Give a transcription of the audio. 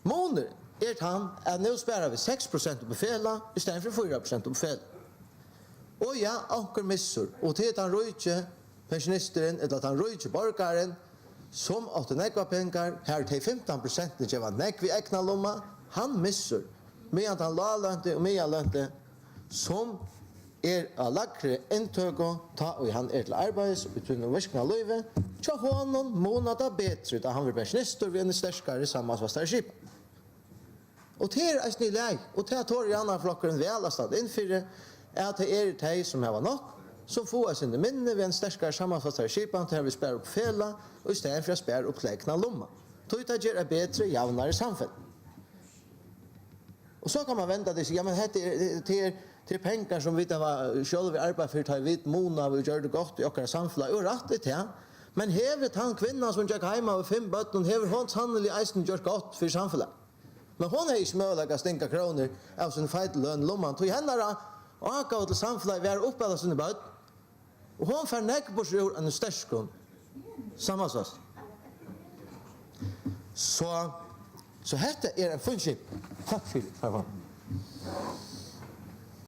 Måner han att nu sparar vi 6% på fälla istället för 4% på fälla. Och ja, anker missor. Och till han röjtje pensionisteren eller att han röjtje borgaren som åt nekva pengar här till 15% det var nekvi ekna lomma, han missor. Medan han lalante och medalante som a lagre intögo ta och han till arbets utan att viskna löve så honom månada bättre da han var pensionist och en starkare sammansvarskip. Och det är alltså läge och det tar gärna flocken väl att inför att det är som har nog som får oss in i minne vid en starkare sammansvarskip till vi spär upp fälla och istället för att spär upp läkna lomma. Då det ger ett bättre jämnare samfäll. Och så kan man vänta det ja men det till pengar som vi var själva arbeta för att vi mona och gör det gott i våra samhälle och rätt det men hevet han kvinnan som gick hemma och 5 barn och hever hon sannolikt eisen gjort gott för samhället. Men hon är ju möjliga stänka kronor av sin fejtlön lomman tog henne och gav till samhället vi är uppe alla sina barn. Och hon får näck på sig en stärskon. Samma sak. Så detta är en funskip. Tack för det.